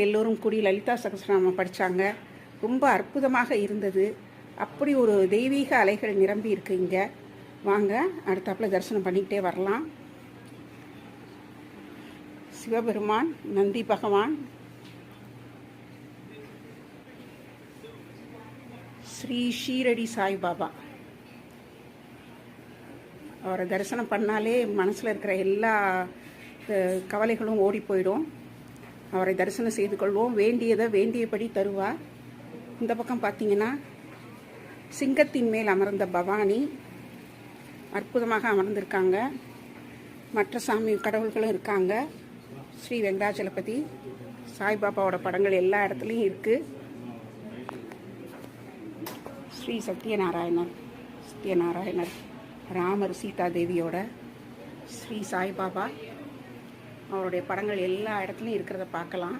எல்லோரும் கூடி லலிதா சகஸ்ரநாமம் படித்தாங்க. ரொம்ப அற்புதமாக இருந்தது. அப்படி ஒரு தெய்வீக அலைகள் நிரம்பி இருக்கு இங்கே. வாங்க அடுத்தாப்புல தரிசனம் பண்ணிக்கிட்டே வரலாம். சிவபெருமான், நந்தி பகவான், ஸ்ரீ ஷீரடி சாய்பாபா, அவரை தரிசனம் பண்ணாலே மனசில் இருக்கிற எல்லா கவலைகளும் ஓடி போயிடும். அவரை தரிசனம் செய்து கொள்வோம். வேண்டியதை வேண்டியபடி தருவார். இந்த பக்கம் பார்த்தீங்கன்னா சிங்கத்தின் மேல் அமர்ந்த பவானி அற்புதமாக அமர்ந்திருக்காங்க. மற்ற சாமி கடவுள்களும் இருக்காங்க. ஸ்ரீ வெங்கடாச்சலபதி, சாய்பாபாவோட படங்கள் எல்லா இடத்துலையும் இருக்குது. ஸ்ரீ சத்யநாராயணர், ராமர் சீதா தேவியோட, ஸ்ரீ சாய்பாபா அவருடைய படங்கள் எல்லா இடத்துலையும் இருக்கிறத பார்க்கலாம்.